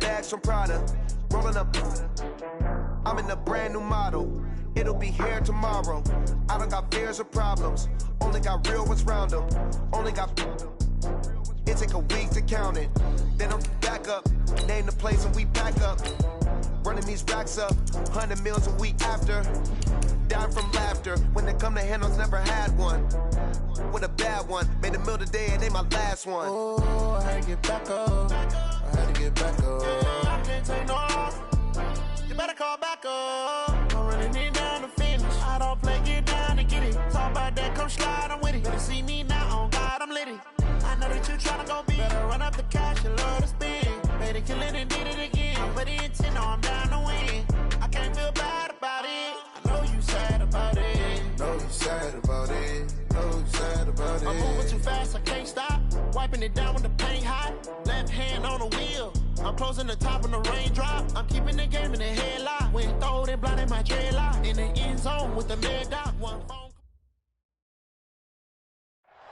bags from Prada. Rolling up. I'm in a brand new model. It'll be here tomorrow. I don't got fears or problems. Only got real ones round them. Only got. It take a week to count it. Then I'm back up. Name the place and we pack up. Running these racks up. 100 meals a week after. Dying from laughter. When they come to handles, never had one. With a bad one. Made a meal today and they my last one. Oh, I had to get back up. I had to get back up. I can't take no off. You better call back up. I'm running it down to finish. I don't play, get down to get it. Talk about that, come slide, I'm with it. Better see me now, on God, I'm litty. I know that you tryna go big. Better run up the cash and love to spend. Made it, kill it, and did it again. But the intent, no, I'm down to win. I can't feel bad about it. I know you sad about it. Know you sad about it. Know you sad about it. I'm moving too fast, I can't stop. Wiping it down when the paint hot. Left hand on the wheel. I'm closing the top when the raindrop. I'm keeping the game in the headlock. When throwed and blinded my dreadlock. In the end zone with the mad dot. One phone.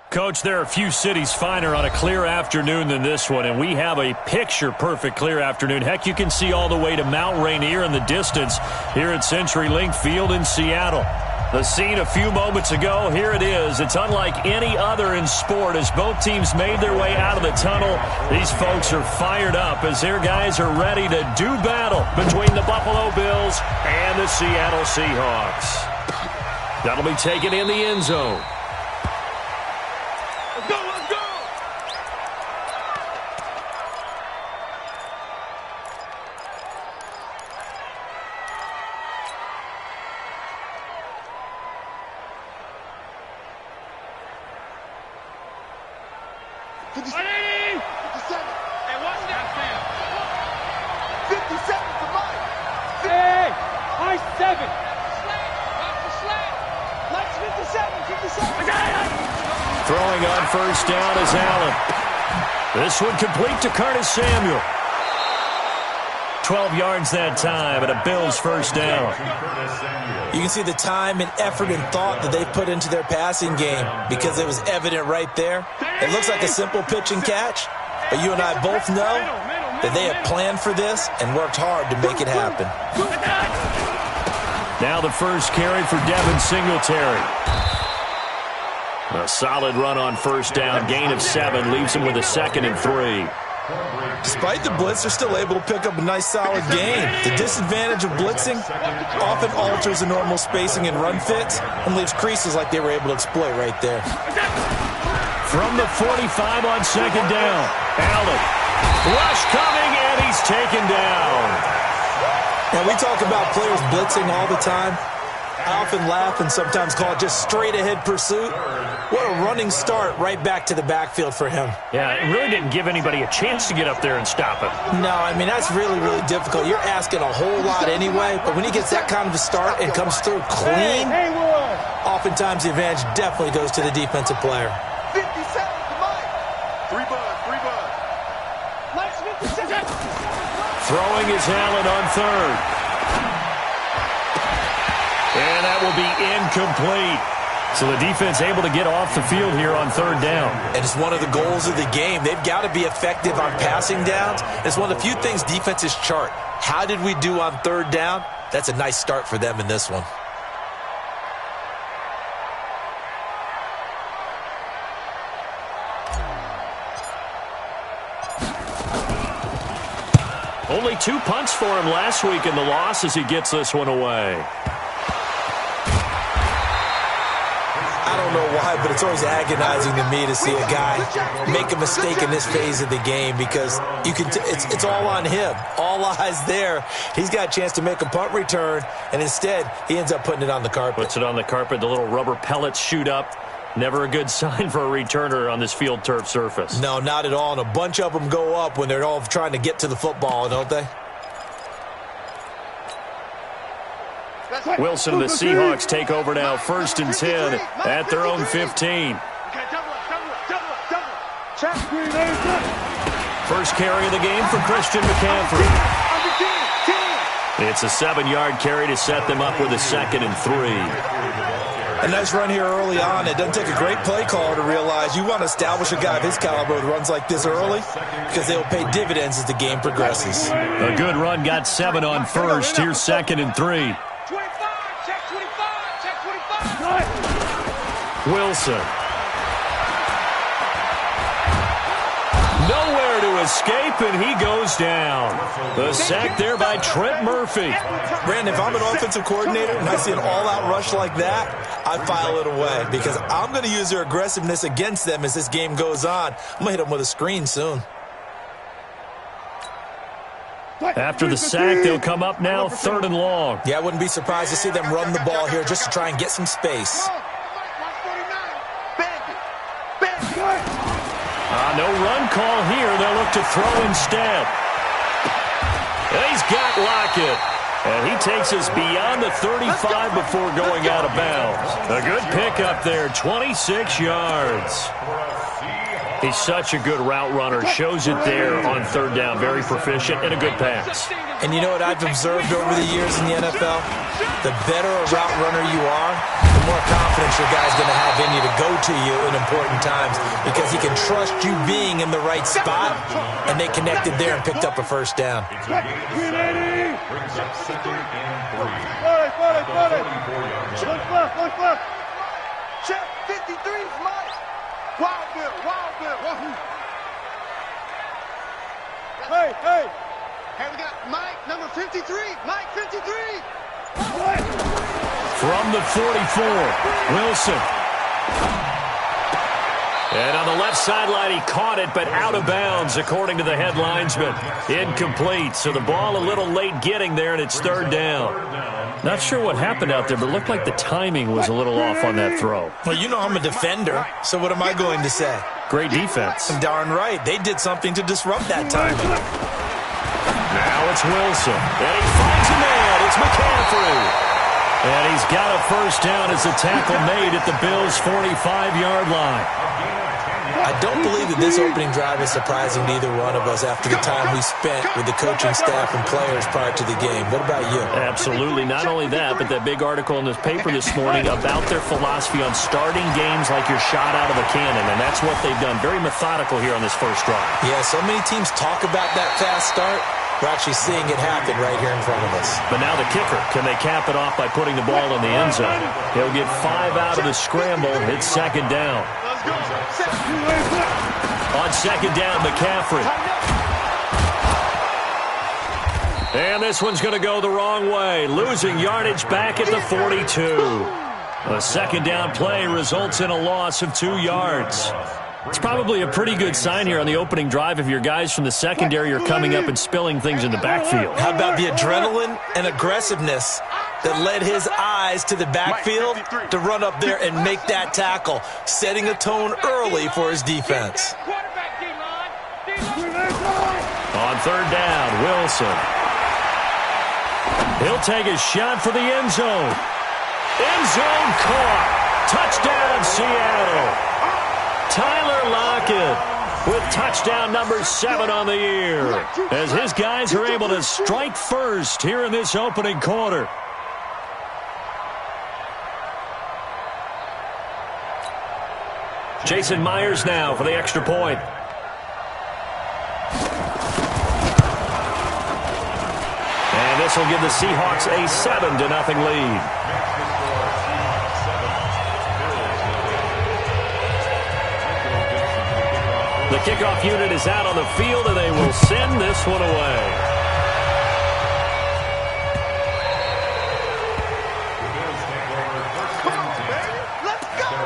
Coach, there are a few cities finer on a clear afternoon than this one, and we have a picture-perfect clear afternoon. Heck, you can see all the way to Mount Rainier in the distance here at CenturyLink Field in Seattle. The scene a few moments ago, here it is. It's unlike any other in sport as both teams made their way out of the tunnel. These folks are fired up as their guys are ready to do battle between the Buffalo Bills and the Seattle Seahawks. That'll be taken in the end zone. Let's go, let's go! Throwing on first down is Allen. This one complete to Curtis Samuel. 12 yards that time and a Bills first down. You can see the time and effort and thought that they put into their passing game because it was evident right there. It looks like a simple pitch and catch, but you and I both know that they have planned for this and worked hard to make it happen. Now the first carry for Devin Singletary. A solid run on first down, gain of 7, leaves him with a 2nd and 3. Despite the blitz, they're still able to pick up a nice, solid gain. The disadvantage of blitzing often alters the normal spacing and run fits and leaves creases like they were able to exploit right there. From the 45 on second down, Allen. Rush coming, and he's taken down. Now, we talk about players blitzing all the time. I often laugh and sometimes call it just straight-ahead pursuit. What a running start right back to the backfield for him. Yeah, it really didn't give anybody a chance to get up there and stop him. No, I mean, that's really, really difficult. You're asking a whole lot anyway, but when he gets that kind of a start and comes through clean, oftentimes the advantage definitely goes to the defensive player. 50 seconds to Mike. 3 bud. Throwing is Allen on third. And that will be incomplete. So the defense able to get off the field here on third down. And it's one of the goals of the game. They've got to be effective on passing downs. It's one of the few things defenses chart. How did we do on third down? That's a nice start for them in this one. Only 2 punts for him last week in the loss as he gets this one away. I don't know why, but it's always agonizing to me to see a guy make a mistake in this phase of the game because you can. It's all on him. All eyes there. He's got a chance to make a punt return, and instead he ends up putting it on the carpet. Puts it on the carpet. The little rubber pellets shoot up. Never a good sign for a returner on this field turf surface. No, not at all. And a bunch of them go up when they're all trying to get to the football, don't they? Wilson and the Seahawks take over now, 1st and 10 at their own 15. First carry of the game for Christian McCaffrey. It's a 7-yard carry to set them up with a 2nd and 3. A nice run here early on. It doesn't take a great play caller to realize you want to establish a guy of his caliber with runs like this early because they'll pay dividends as the game progresses. A good run, got 7 on first. Here's 2nd and 3. 25, check 25, check 25. Wilson. Nowhere to escape, and he goes down. The sack there by Trent Murphy. Brandon, if I'm an offensive coordinator and I see an all-out rush like that, I file it away because I'm going to use their aggressiveness against them as this game goes on. I'm going to hit them with a screen soon. After the sack, they'll come up now 3rd and long. Yeah, I wouldn't be surprised to see them run the ball here just to try and get some space. No run call here. They'll look to throw instead. And he's got Lockett. And he takes us beyond the 35 before going out of bounds. A good pickup there, 26 yards. He's such a good route runner. Shows it there on 3rd down. Very proficient and a good pass. And you know what I've observed over the years in the NFL? The better a route runner you are, the more confidence your guy's going to have in you to go to you in important times because he can trust you being in the right spot, and they connected there and picked up a 1st down. Check 53 is Mike. Wild Bill. Hey, we got Mike, number 53. Mike, 53. From the 44, Wilson. And on the left sideline, he caught it, but out of bounds, according to the head linesman. Incomplete, so the ball a little late getting there, and it's 3rd down. Not sure what happened out there, but it looked like the timing was a little off on that throw. Well, you know I'm a defender, so what am I going to say? Great defense. Darn right. They did something to disrupt that timing. Now it's Wilson. And he finds a man. It's McCaffrey. And he's got a 1st down as the tackle made at the Bills' 45-yard line. I don't believe that this opening drive is surprising to either one of us after the time we spent with the coaching staff and players prior to the game. What about you? Absolutely. Not only that, but that big article in this paper this morning about their philosophy on starting games like you're shot out of a cannon, and that's what they've done. Very methodical here on this 1st drive. Yeah, so many teams talk about that fast start. We're actually seeing it happen right here in front of us. But now the kicker. Can they cap it off by putting the ball in the end zone? He'll get 5 out of the scramble. It's 2nd down. On 2nd down, McCaffrey. And this one's going to go the wrong way. Losing yardage back at the 42. A 2nd down play results in a loss of 2 yards. It's probably a pretty good sign here on the opening drive if your guys from the secondary are coming up and spilling things in the backfield. How about the adrenaline and aggressiveness that led his eyes to the backfield to run up there and make that tackle, setting a tone early for his defense. On 3rd down, Wilson. He'll take a shot for the end zone. End zone caught. Touchdown, Seattle. Tyler Lockett with touchdown number 7 on the year as his guys are able to strike first here in this opening quarter. Jason Myers now for the extra point. And this will give the Seahawks a 7-0 lead. The kickoff unit is out on the field, and they will send this one away. Come on, baby. Let's go.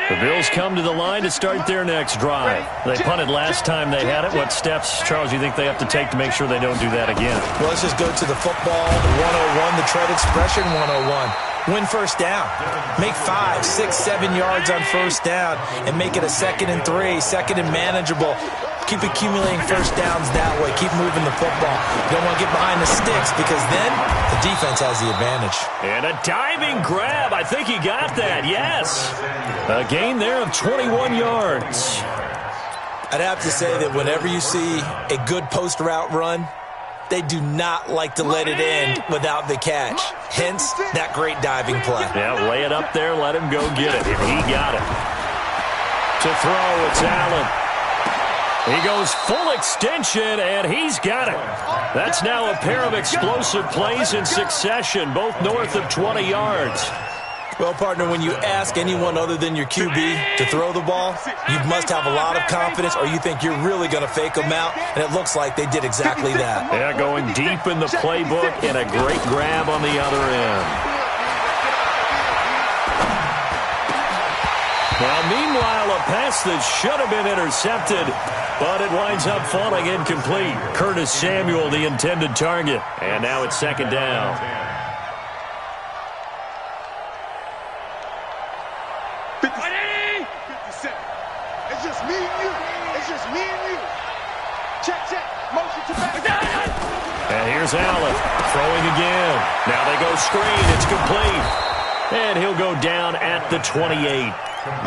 The Bills come to the line to start their next drive. They punted last time they had it. What steps, Charles, you think they have to take to make sure they don't do that again? Well, let's just go to the football 101, the tread expression 101. Win 1st down. Make 5, 6, 7 yards on 1st down and make it a 2nd and 3, 2nd and manageable. Keep accumulating first downs that way. Keep moving the football. You don't want to get behind the sticks because then the defense has the advantage. And a diving grab. I think he got that, yes. A gain there of 21 yards. I'd have to say that whenever you see a good post route run, they do not like to let it end without the catch. Hence, that great diving play. Yeah, lay it up there, let him go get it. And he got it. To throw, it's Allen. He goes full extension, and he's got it. That's now a pair of explosive plays in succession, both north of 20 yards. Well, partner, when you ask anyone other than your QB to throw the ball, you must have a lot of confidence or you think you're really going to fake them out, and it looks like they did exactly that. Yeah, going deep in the playbook and a great grab on the other end. Now, meanwhile, a pass that should have been intercepted, but it winds up falling incomplete. Curtis Samuel, the intended target. And now it's second down. 57. It's just me and you. It's just me and you. Check, check. Motion to back. And here's Allen throwing again. Now they go screen. It's complete. And he'll go down at the 28.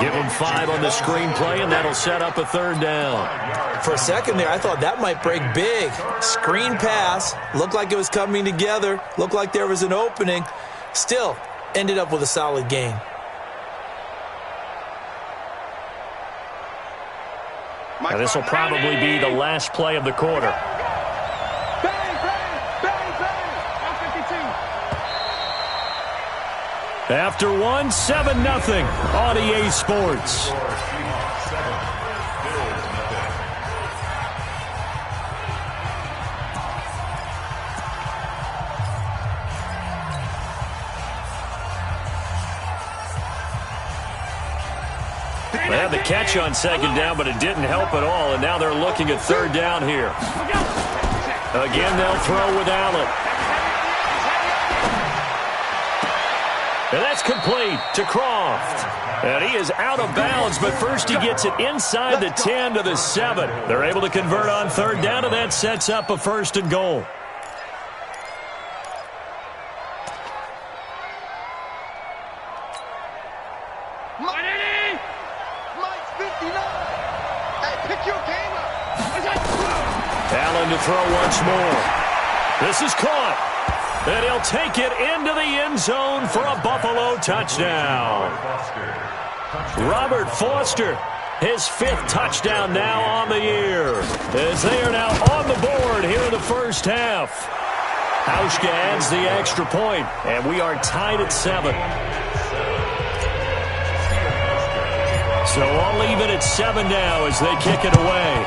Give him 5 on the screen play, and that'll set up a third down. For a second there, I thought that might break big. Screen pass. Looked like it was coming together. Looked like there was an opening. Still, ended up with a solid gain. This will probably be the last play of the quarter. After one, 7-0 on EA Sports. They had the catch on second down, but it didn't help at all, and now they're looking at third down here. Again, they'll throw with Allen. And that's complete to Croft. And he is out of bounds, but first he gets it inside the 10 to the 7. They're able to convert on third down, and that sets up a first and goal. Allen to throw once more. This is caught. And he'll take it into the end zone for a Buffalo touchdown. Robert Foster, his 5th touchdown now on the year, as they are now on the board here in the first half. Hauschka adds the extra point, and we are tied at 7. So all even at 7 now as they kick it away.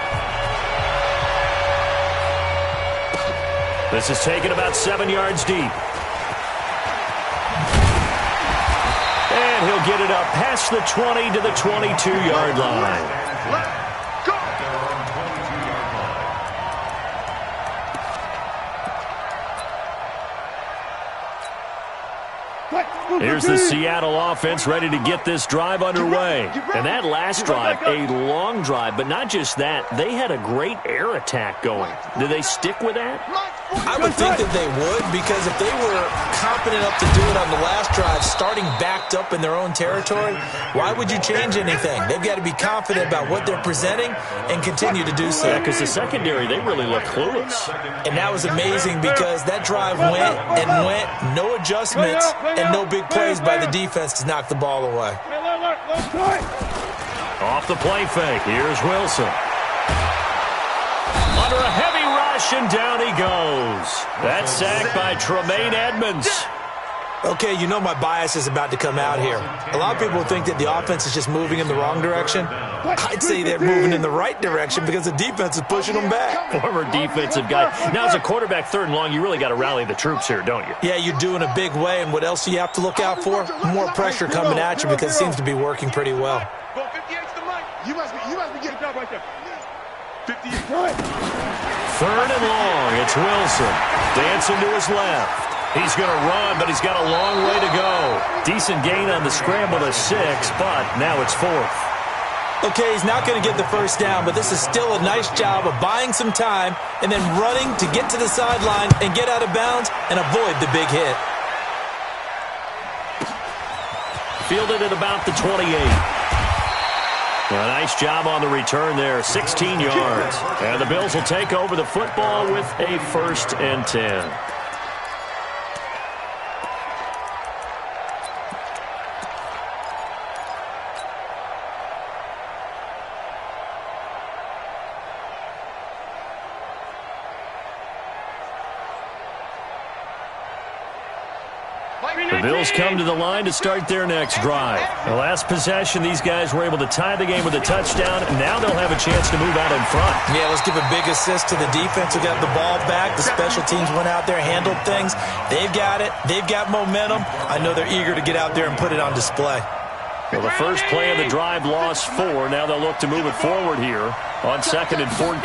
This is taken about 7 yards deep. And he'll get it up past the 20 to the 22-yard line. Here's the Seattle offense ready to get this drive underway. And that last drive, a long drive, but not just that. They had a great air attack going. Do they stick with that? I would think that they would, because if they were confident enough to do it on the last drive, starting backed up in their own territory, why would you change anything? They've got to be confident about what they're presenting and continue to do so. Yeah, because the secondary, they really look clueless. And that was amazing because that drive went and went, no adjustments and no big plays by the defense to knock the ball away. Off the play fake, here's Wilson. Under a heavy rush, and down he goes. That's sacked by Tremaine Edmonds. Okay, you know my bias is about to come out here. A lot of people think that the offense is just moving in the wrong direction. I'd say they're moving in the right direction because the defense is pushing them back. Former defensive guy. Now, as a quarterback, 3rd and long, you really got to rally the troops here, don't you? Yeah, you do in a big way, and what else do you have to look out for? More pressure coming at you because it seems to be working pretty well. You must be getting that right there. 58. 3rd and long, it's Wilson. Dancing to his left. He's going to run, but he's got a long way to go. Decent gain on the scramble to 6, but now it's 4th. Okay, he's not going to get the first down, but this is still a nice job of buying some time and then running to get to the sideline and get out of bounds and avoid the big hit. Fielded at about the 28. A nice job on the return there, 16 yards. And the Bills will take over the football with a 1st and 10. The Bills come to the line to start their next drive. The last possession, these guys were able to tie the game with a touchdown. Now they'll have a chance to move out in front. Yeah, let's give a big assist to the defense who got the ball back. The special teams went out there, handled things. They've got it. They've got momentum. I know they're eager to get out there and put it on display. Well, the first play of the drive lost 4. Now they'll look to move it forward here on 2nd and 14.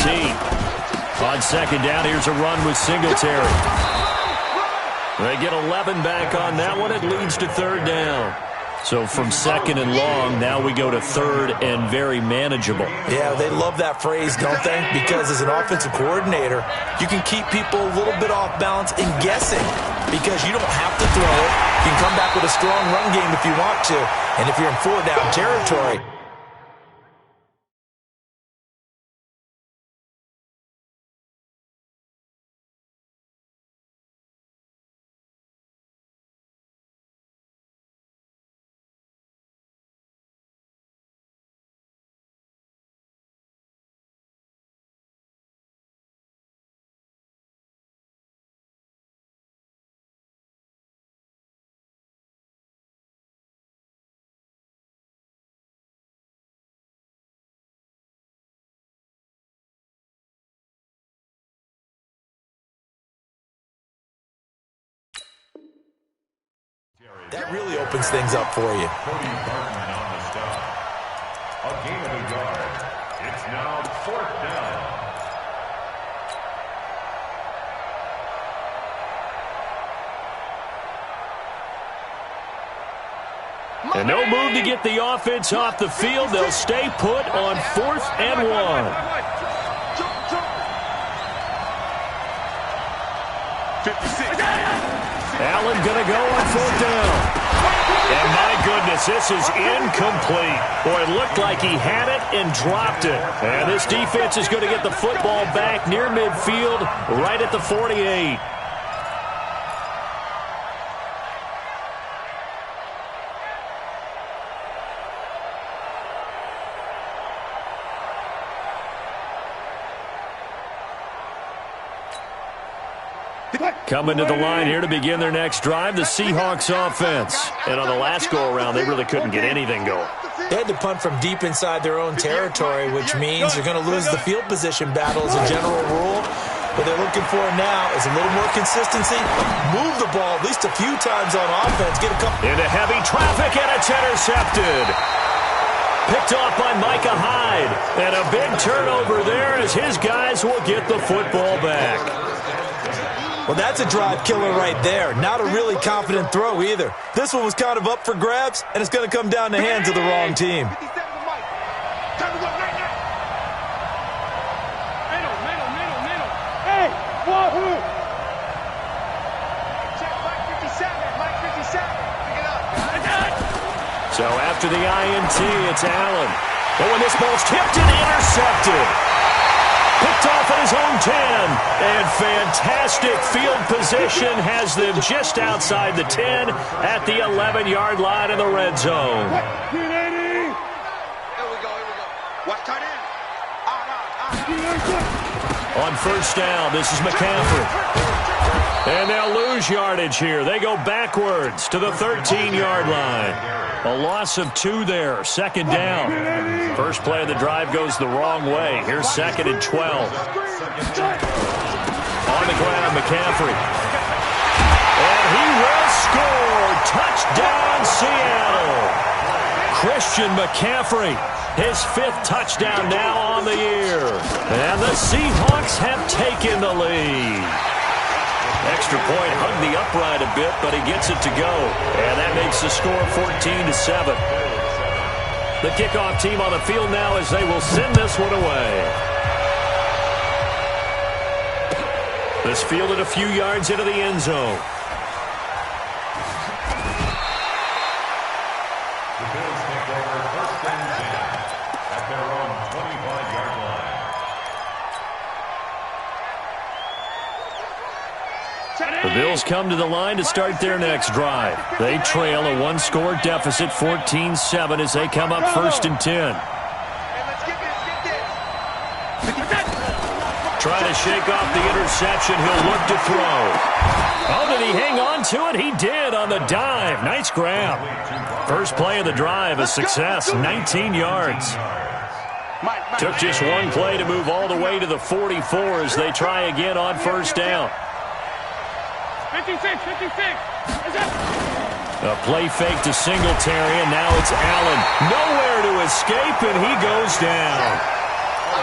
On 2nd down, here's a run with Singletary. They get 11 back on that one. It leads to 3rd down. So from 2nd and long, now we go to 3rd and very manageable. Yeah, they love that phrase, don't they? Because as an offensive coordinator, you can keep people a little bit off balance and guessing because you don't have to throw it. You can come back with a strong run game if you want to. And if you're in 4-down territory, that really opens things up for you. Cody Barton on the stop. A gain of a yard. It's now 4th down. And no move to get the offense off the field. They'll stay put on 4th and 1. 56. Allen going to go on 4th down. And my goodness, this is incomplete. Boy, it looked like he had it and dropped it. And this defense is going to get the football back near midfield, right at the 48. Coming to the line here to begin their next drive, the Seahawks offense. And on the last go-around, they really couldn't get anything going. They had to punt from deep inside their own territory, which means they're going to lose the field position battle as a general rule. What they're looking for now is a little more consistency. Move the ball at least a few times on offense. Get a couple. Into heavy traffic, and it's intercepted. Picked off by Micah Hyde. And a big turnover there as his guys will get the football back. Well, that's a drive killer right there. Not a really confident throw either. This one was kind of up for grabs, and it's going to come down the hands of the wrong team. Hey, wahoo! Check Mike 57. Mike 57. Pick it up. So after the INT, it's Allen. But when this ball's tipped and intercepted. Picked off at his own 10. And fantastic field position has them just outside the 10 at the 11-yard line in the red zone. Here we go. Watch tight end. On 1st down, this is McCaffrey. And they'll lose yardage here. They go backwards to the 13-yard line. A loss of 2 there, 2nd down. First play of the drive goes the wrong way. Here's 2nd and 12. On the ground, McCaffrey. And he will score. Touchdown, Seattle. Christian McCaffrey, his 5th touchdown now on the year. And the Seahawks have taken the lead. Extra point hugged the upright a bit, but he gets it to go. And that makes the score 14-7. The kickoff team on the field now as they will send this one away. This fielded a few yards into the end zone. The Bills take over 1st and 10 at their own 25-yard line. The Bills come to the line to start their next drive. They trail a one-score deficit, 14-7, as they come up 1st and 10. Trying to shake off the interception. He'll look to throw. Oh, did he hang on to it? He did on the dive. Nice grab. First play of the drive, a success, 19 yards. Took just one play to move all the way to the 44 as they try again on 1st down. 56. A play fake to Singletary, and now it's Allen. Nowhere to escape, and he goes down.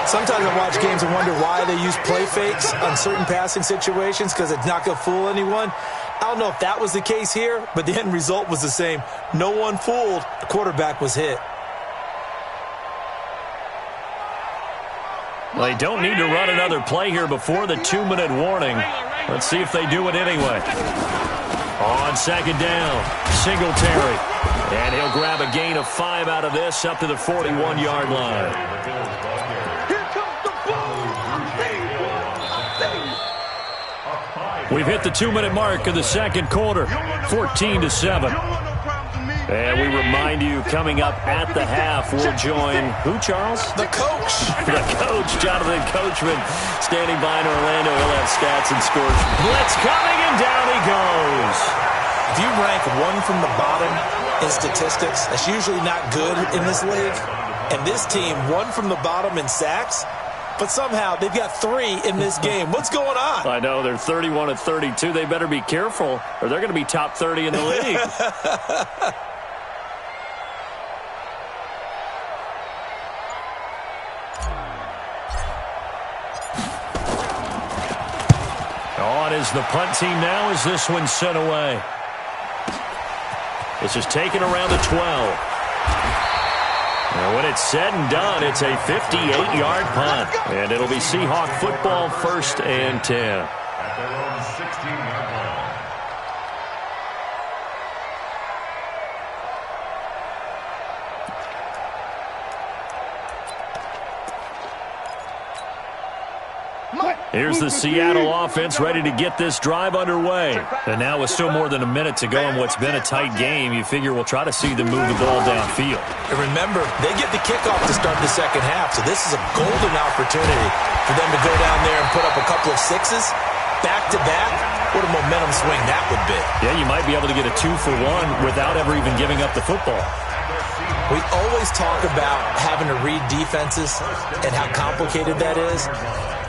Sometimes I watch games and wonder why they use play fakes on certain passing situations, because it's not going to fool anyone. I don't know if that was the case here, but the end result was the same. No one fooled. The quarterback was hit. Well, they don't need to run another play here before the 2-minute warning. Let's see if they do it anyway. On 2nd down, Singletary. And he'll grab a gain of 5 out of this up to the 41-yard line. We've hit the 2-minute mark of the 2nd quarter, 14-7. And we remind you, coming up at the half, we'll join who, Charles? The coach. The coach, Jonathan Coachman, standing by in Orlando. He'll have stats and scores. Blitz coming, and down he goes. If you rank one from the bottom in statistics, that's usually not good in this league. And this team, one from the bottom in sacks, but somehow they've got 3 in this game. What's going on? I know, they're 31-32. They better be careful, or they're going to be top 30 in the league. On is the punt team now as this one's sent away. This is taken around the 12. And when it's said and done, it's a 58-yard punt. And it'll be Seahawk football, 1st and 10. At their own 16-yard line. Here's the Seattle offense ready to get this drive underway. And now with still more than a minute to go in what's been a tight game, you figure we'll try to see them move the ball downfield. And remember, they get the kickoff to start the 2nd half, so this is a golden opportunity for them to go down there and put up a couple of 6s back-to-back. What a momentum swing that would be. Yeah, you might be able to get a 2-for-1 without ever even giving up the football. We always talk about having to read defenses and how complicated that is.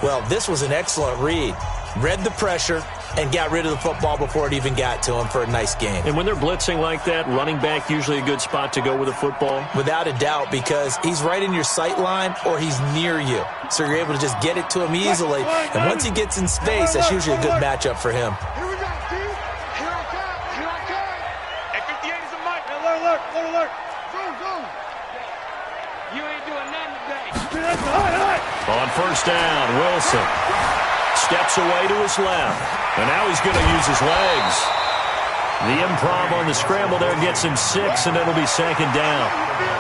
Well, this was an excellent read. Read the pressure and got rid of the football before it even got to him for a nice game. And when they're blitzing like that, running back usually a good spot to go with the football? Without a doubt, because he's right in your sight line or he's near you. So you're able to just get it to him easily. And once he gets in space, that's usually a good matchup for him. Here we go, Steve. Here I come. Hey, 58 is a mic. Alert. Go. You ain't doing nothing today. On 1st down, Wilson steps away to his left. And now he's going to use his legs. The improv on the scramble there gets him 6, and it'll be 2nd down.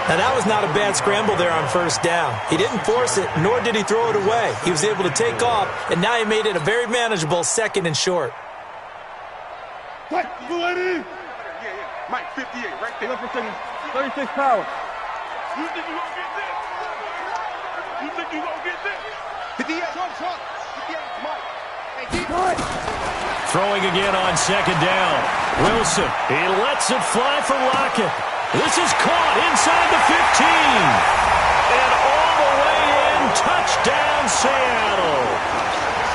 Now, that was not a bad scramble there on 1st down. He didn't force it, nor did he throw it away. He was able to take off, and now he made it a very manageable 2nd and short. What? Go right in. Yeah. Mike, 58, right there. Left for 36 power. You think you gonna get this? 58, short. 58, Mike. Hey, deep. Throwing again on 2nd down. Wilson, he lets it fly for Lockett. This is caught inside the 15. And all the way in, touchdown Seattle.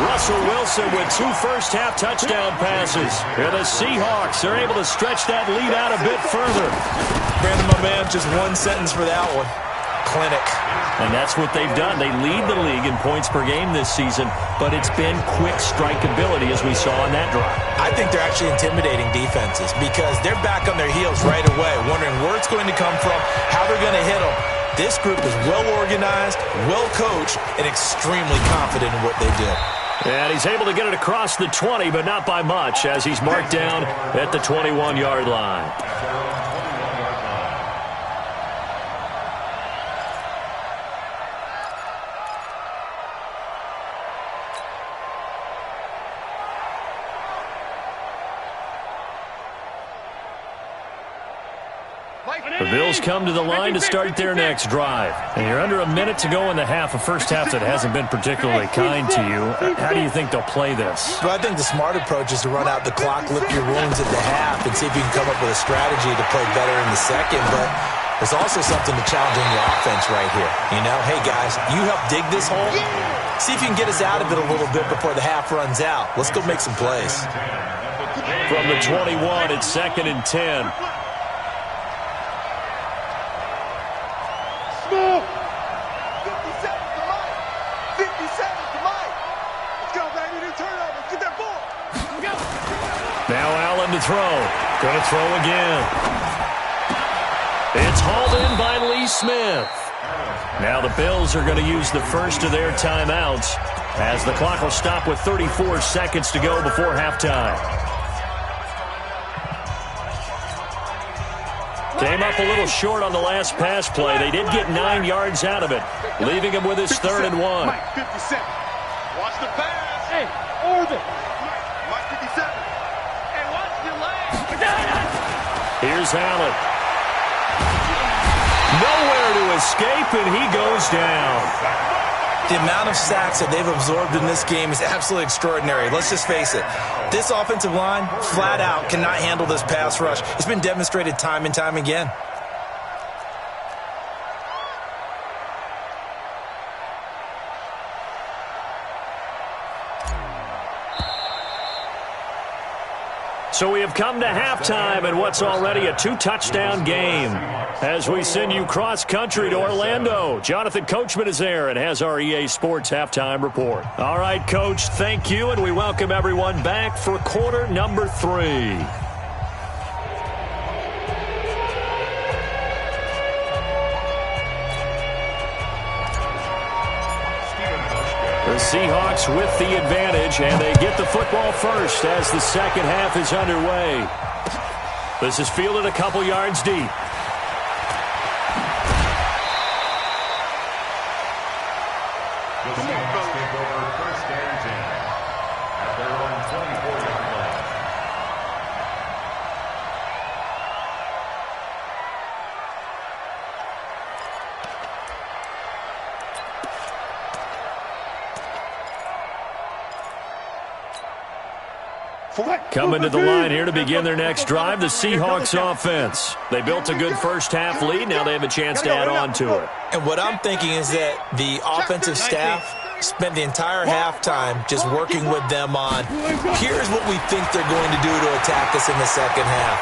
Russell Wilson with 2 first-half touchdown passes. And the Seahawks are able to stretch that lead out a bit further. Brandon, my man, just one sentence for that one. clinic. And that's what they've done. They lead the league in points per game this season, but it's been quick strikeability as we saw on that drive. I think they're actually intimidating defenses because they're back on their heels right away, wondering where it's going to come from, how they're going to hit them. This group is well-organized, well-coached, and extremely confident in what they do. And he's able to get it across the 20, but not by much, as he's marked down at the 21-yard line. The Bills come to the line to start their next drive. And you're under a minute to go in the half, a first half that hasn't been particularly kind to you. How do you think they'll play this? Well, I think the smart approach is to run out the clock, lick your wounds at the half, and see if you can come up with a strategy to play better in the second. But there's also something to challenging your offense right here. You know, hey, guys, you help dig this hole. See if you can get us out of it a little bit before the half runs out. Let's go make some plays. From the 21, it's 2nd and 10. Now Allen to throw. Going to throw again. It's hauled in by Lee Smith. Now the Bills are going to use the first of their timeouts as the clock will stop with 34 seconds to go before halftime. Came up a little short on the last pass play. They did get 9 yards out of it, leaving him with his 3rd and 1. Mike, 57. Watch the pass. Hey, orbit. Mike, 57. Hey, watch the leg. Here's Allen. Nowhere to escape, and he goes down. The amount of sacks that they've absorbed in this game is absolutely extraordinary. Let's just face it. This offensive line, flat out, cannot handle this pass rush. It's been demonstrated time and time again. So we have come to halftime in what's already a 2-touchdown game. As we send you cross-country to Orlando, Jonathan Coachman is there and has our EA Sports halftime report. All right, Coach, thank you, and we welcome everyone back for quarter number 3. The Seahawks with the advantage, and they get the football first as the second half is underway. This is fielded a couple yards deep. The Seahawks take over 1st and 10 at their own 24-yard line. Coming to the line here to begin their next drive, the Seahawks offense. They built a good first half lead. Now they have a chance to add on to it. And what I'm thinking is that the offensive staff spent the entire halftime just working with them on, here's what we think they're going to do to attack us in the second half.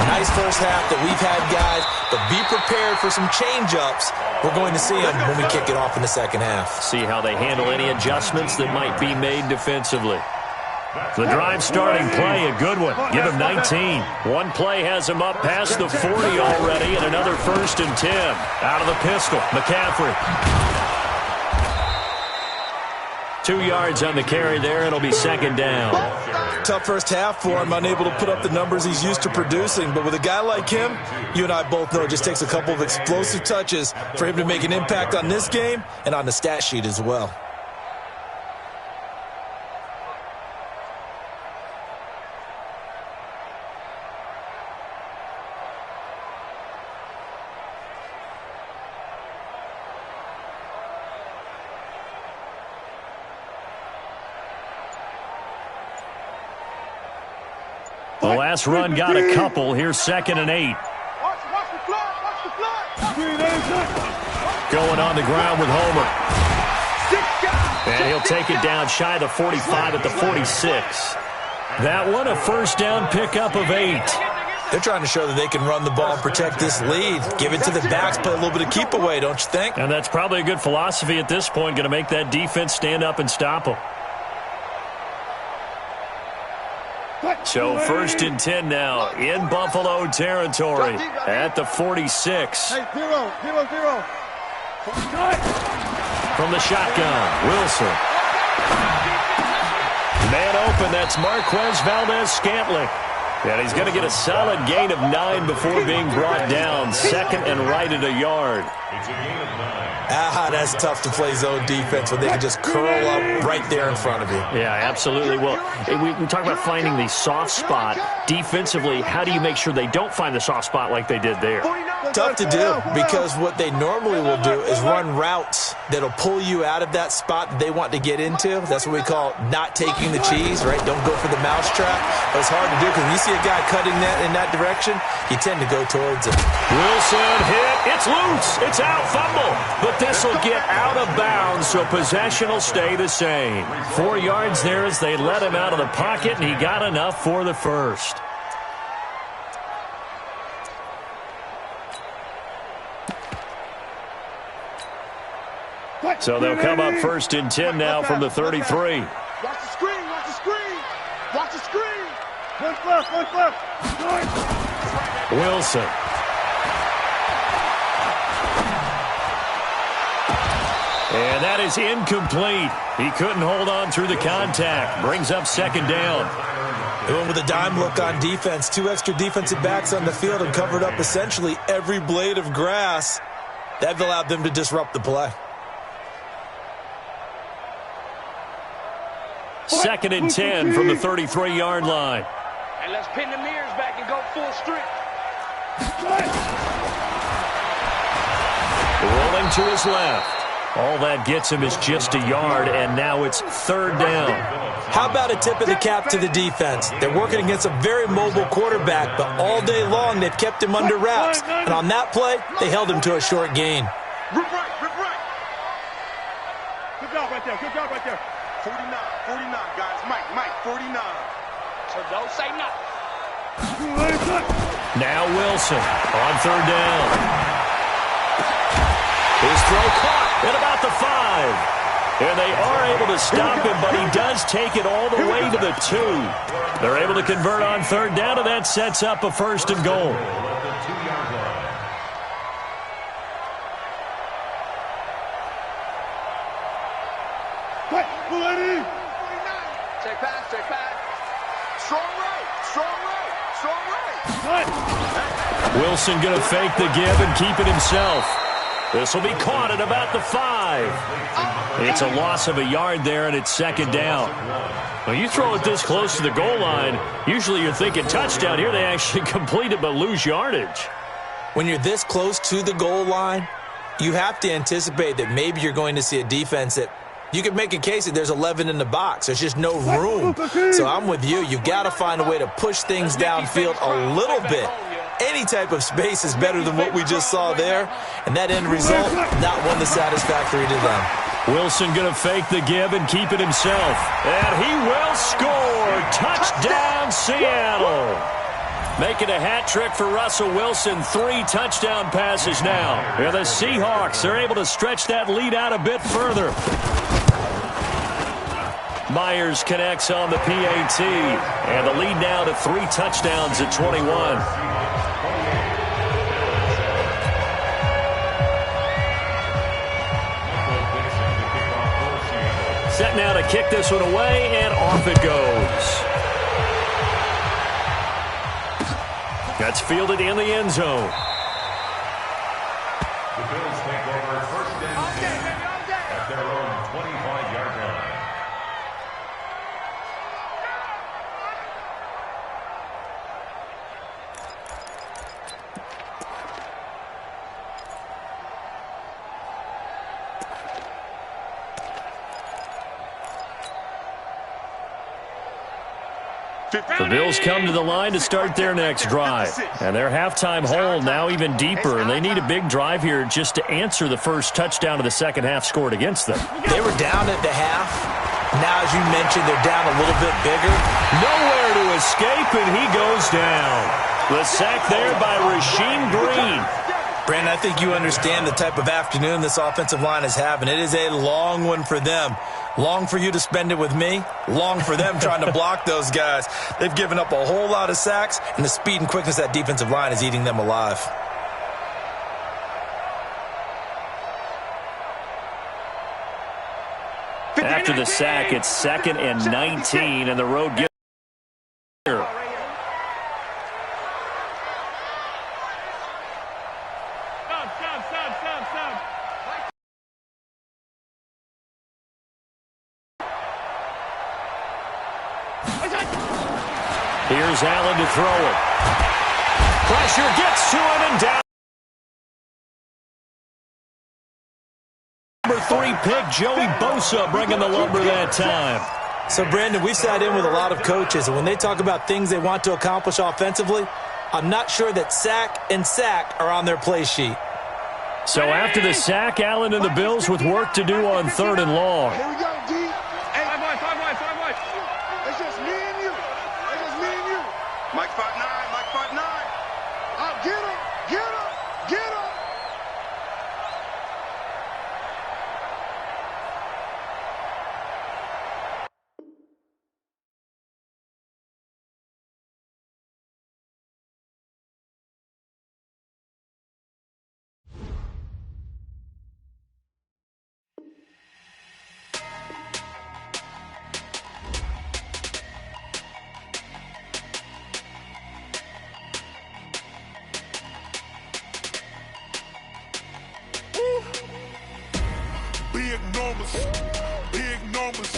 Nice first half that we've had, guys, but be prepared for some change-ups. We're going to see them when we kick it off in the second half. See how they handle any adjustments that might be made defensively. The drive starting play, a good one. Give him 19. One play has him up past the 40 already, and another 1st and 10. Out of the pistol, McCaffrey. 2 yards on the carry there. It'll be 2nd down. Tough first half for him, unable to put up the numbers he's used to producing. But with a guy like him, you and I both know it just takes a couple of explosive touches for him to make an impact on this game and on the stat sheet as well. The last run got a couple. Here's 2nd and 8. Going on the ground with Homer. And he'll take it down shy of the 45 at the 46. That one, a first down pickup of 8. They're trying to show that they can run the ball and protect this lead. Give it to the backs, play a little bit of keep away, don't you think? And that's probably a good philosophy at this point, going to make that defense stand up and stop them. So 1st and 10 now in Buffalo territory at the 46. Hey, 0-0-0. From the shotgun, Wilson. Man open, that's Marquez Valdes-Scantling. And he's going to get a solid gain of 9 before being brought down. 2nd and right at a yard. It's a gain of 9. That's tough to play zone defense when they can just curl up right there in front of you. Yeah, absolutely. Well, we talk about finding the soft spot. Defensively, how do you make sure they don't find the soft spot like they did there? Tough to do, because what they normally will do is run routes that'll pull you out of that spot that they want to get into. That's what we call not taking the cheese, right? Don't go for the mousetrap. But it's hard to do because when you see a guy cutting that in that direction, you tend to go towards it. Wilson hit. It's loose. It's out. Fumble. But this will get out of bounds, so possession will stay the same. 4 yards there as they let him out of the pocket, and he got enough for the first. So they'll come up 1st and 10 now from the 33. Watch the screen, watch the screen. Watch the screen. One left. Wilson. And that is incomplete. He couldn't hold on through the contact. Brings up 2nd down. They went with a dime look on defense. 2 extra defensive backs on the field and covered up essentially every blade of grass. That allowed them to disrupt the play. 2nd and 10 from the 33-yard line. And let's pin the mirrors back and go full strength. Rolling to his left. All that gets him is just a yard, and now it's 3rd down. How about a tip of the cap to the defense? They're working against a very mobile quarterback, but all day long they've kept him under wraps. And on that play, they held him to a short gain. Rip right. Good job right there. 49, guys. Mike, 49. So don't say nothing. Now Wilson on 3rd down. His throw caught at about the 5. And they are able to stop him, but he does take it all the way to the 2. They're able to convert on 3rd down, and that sets up a 1st and goal. Check back. Strong right. Wilson going to fake the give and keep it himself. This will be caught at about the 5. It's a loss of a yard there, and it's 2nd down. Well, you throw it this close to the goal line, usually you're thinking touchdown. Here they actually complete it but lose yardage. When you're this close to the goal line, you have to anticipate that maybe you're going to see a defense that you could make a case that there's 11 in the box. There's just no room. So I'm with you. You've got to find a way to push things downfield a little bit. Any type of space is better than what we just saw there. And that end result, not one that's satisfactory to them. Wilson going to fake the give and keep it himself. And he will score. Touchdown, Seattle. Making a hat trick for Russell Wilson. 3 touchdown passes now. And the Seahawks are able to stretch that lead out a bit further. Myers connects on the PAT. And the lead now to 3 touchdowns at 21. Set now to kick this one away, and off it goes. That's fielded in the end zone. The Bills take over 1st and 10 at their own 25-yard line. The Bills come to the line to start their next drive. And their halftime hole now even deeper, and they need a big drive here just to answer the first touchdown of the second half scored against them. They were down at the half. Now, as you mentioned, they're down a little bit bigger. Nowhere to escape, and he goes down. The sack there by Rasheem Green. Brandon, I think you understand the type of afternoon this offensive line is having. It is a long one for them. Long for you to spend it with me. Long for them trying to block those guys. They've given up a whole lot of sacks, and the speed and quickness of that defensive line is eating them alive. After the sack, it's 2nd and 19, and the road gets here. Here's Allen to throw it. Pressure gets to him and down. Number 3 pick, Joey Bosa, bringing the lumber that time. So, Brandon, we've sat in with a lot of coaches, and when they talk about things they want to accomplish offensively, I'm not sure that sack and sack are on their play sheet. So after the sack, Allen and the Bills with work to do on 3rd and long. Here we go, D. Hey, 5 wide. It's just me and you. Mike 5'9", Mike 5'9". Get him. Big numbers,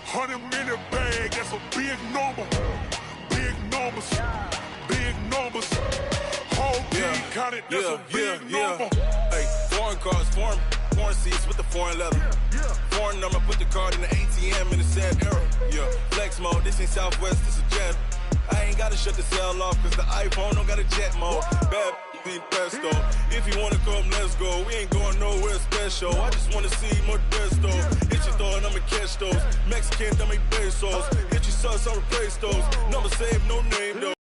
100-minute bag, that's a big number. Big numbers, whole team counted, that's a big number. Hey, foreign cars, foreign seats with the foreign leather. Foreign number, put the card in the ATM in the sad era. Yeah, flex mode, this ain't Southwest, this a jet. I ain't gotta shut the cell off, cause the iPhone don't got a jet mode. Bad pesto. If you wanna come, let's go. We ain't going nowhere special. I just wanna see more pesto. Hit your thought, I'ma catch those. Mexican, dame pesos. Hit your sauce, I'll replace those. Number saved, no name though.